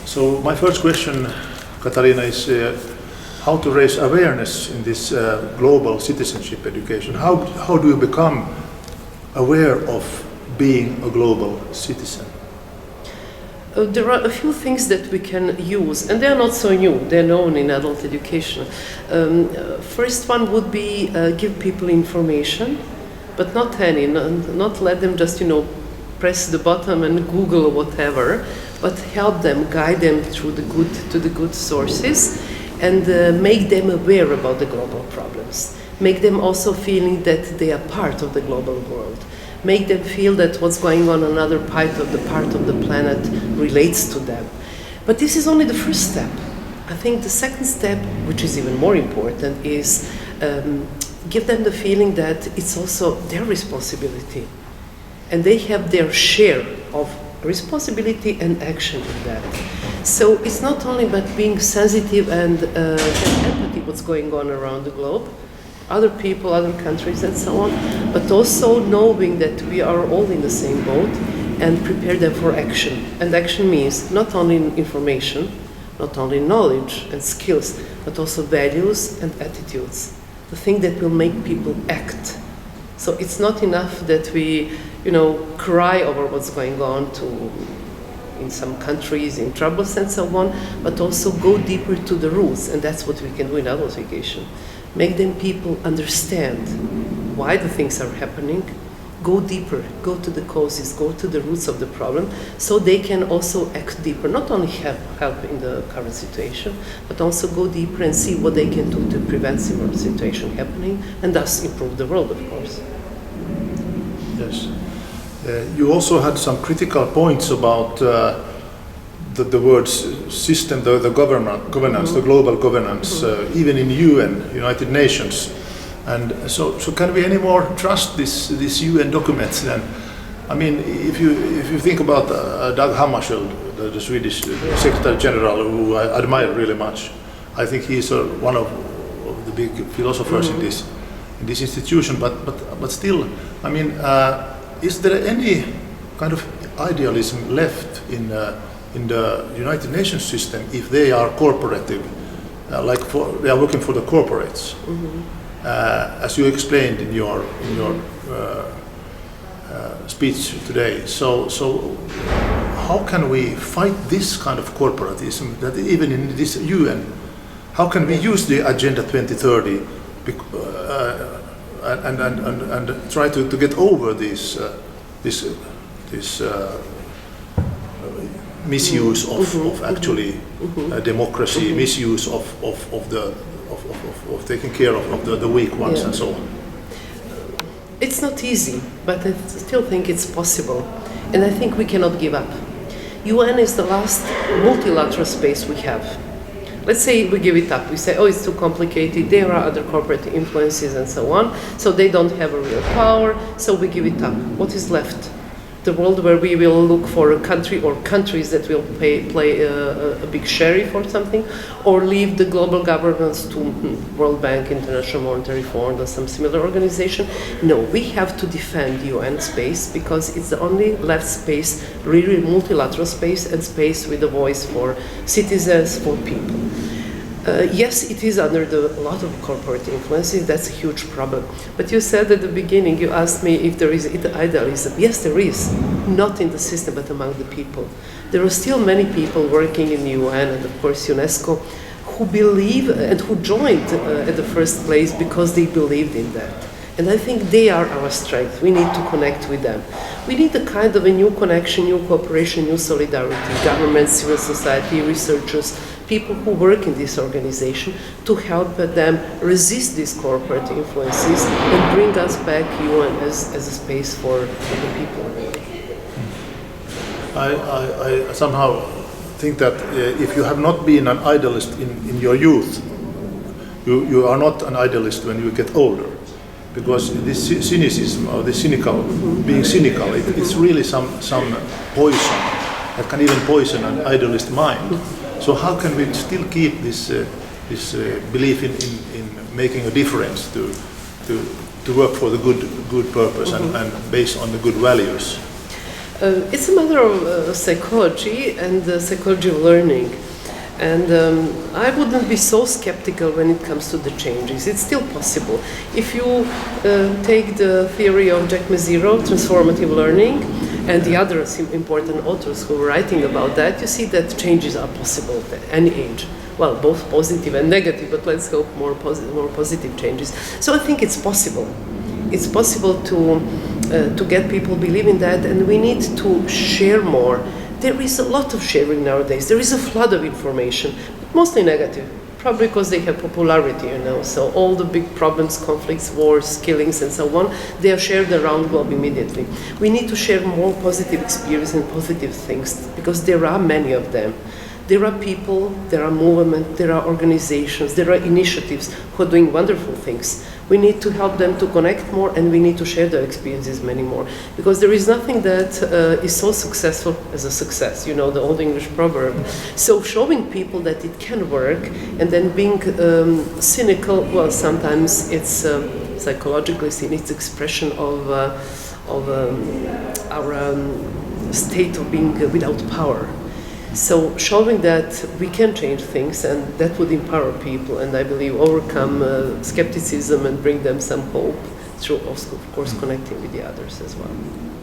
So my first question, Katarina, is how to raise awareness in this global citizenship education. How do you become aware of being a global citizen? There are a few things that we can use, and they are not so new, they're known in adult education. First one would be give people information, but not any, not let them just, press the button and Google whatever, but help them, guide them through the good sources, and make them aware about the global problems. Make them also feeling that they are part of the global world. Make them feel that what's going on another part of the planet relates to them. But this is only the first step. I think the second step, which is even more important, is give them the feeling that it's also their responsibility. And they have their share of responsibility and action in that. So it's not only about being sensitive and have empathy what's going on around the globe, other people, other countries, and so on, but also knowing that we are all in the same boat and prepare them for action. And action means not only information, not only knowledge and skills, but also values and attitudes, the thing that will make people act. So it's not enough that we, cry over what's going on in some countries, in troubles and so on, but also go deeper to the roots, and that's what we can do in adult education. Make them people understand why the things are happening, go deeper, go to the causes, go to the roots of the problem, so they can also act deeper, not only help in the current situation, but also go deeper and see what they can do to prevent similar situation happening, and thus improve the world, of course. Yes. You also had some critical points about the words system, the governance, the global governance, even in UN, United Nations. And so can we anymore trust this UN documents then? I mean, if you think about Dag Hammarskjöld, the Swedish Secretary General, who I admire really much, I think he's one of the big philosophers in this institution. But still, I mean, is there any kind of idealism left in the United Nations system if they are corporative, they are working for the corporates, as you explained in your speech today. So how can we fight this kind of corporatism that even in this UN, how can we use the Agenda 2030 and try to get over this misuse of actually democracy, misuse of taking care of the weak ones, and so on. It's not easy, but I still think it's possible, and I think we cannot give up. UN is the last multilateral space we have. Let's say we give it up. We say, it's too complicated, there are other corporate influences and so on, so they don't have a real power, so we give it up. What is left? The world where we will look for a country or countries that will play a big sheriff or something, or leave the global governance to World Bank, International Monetary Fund, or some similar organization. No, we have to defend UN space because it's the only left space, really multilateral space, and space with a voice for citizens, for people. Yes, it is under a lot of corporate influences. That's a huge problem. But you said at the beginning, you asked me if there is idealism. Yes, there is. Not in the system, but among the people. There are still many people working in UN and, of course, UNESCO who believe and who joined at the first place because they believed in that. And I think they are our strength. We need to connect with them. We need a kind of a new connection, new cooperation, new solidarity, government, civil society, researchers, people who work in this organization to help them resist these corporate influences and bring us back UN as a space for the people. I somehow think that if you have not been an idealist in your youth, you are not an idealist when you get older. Because this cynicism or the being cynical, it's really some poison that can even poison an idealist mind. So how can we still keep this belief in making a difference to work for the good purpose and based on the good values? It's a matter of psychology and psychology of learning. And I wouldn't be so skeptical when it comes to the changes. It's still possible. If you take the theory of Jack Mezirow, transformative learning, and the other important authors who were writing about that, you see that changes are possible at any age. Well, both positive and negative, but let's hope more positive changes. So I think it's possible. It's possible to get people believing that, and we need to share more. There is a lot of sharing nowadays. There is a flood of information, but mostly negative, probably because they have popularity, you know. So all the big problems, conflicts, wars, killings, and so on, they are shared around the globe immediately. We need to share more positive experience and positive things, because there are many of them. There are people, there are movements, there are organizations, there are initiatives who are doing wonderful things. We need to help them to connect more, and we need to share their experiences many more. Because there is nothing that is so successful as a success, you know, the old English proverb. So showing people that it can work, and then being cynical, well, sometimes it's psychologically seen, it's expression of our state of being without power. So showing that we can change things, and that would empower people, and I believe overcome skepticism and bring them some hope through, of course, connecting with the others as well.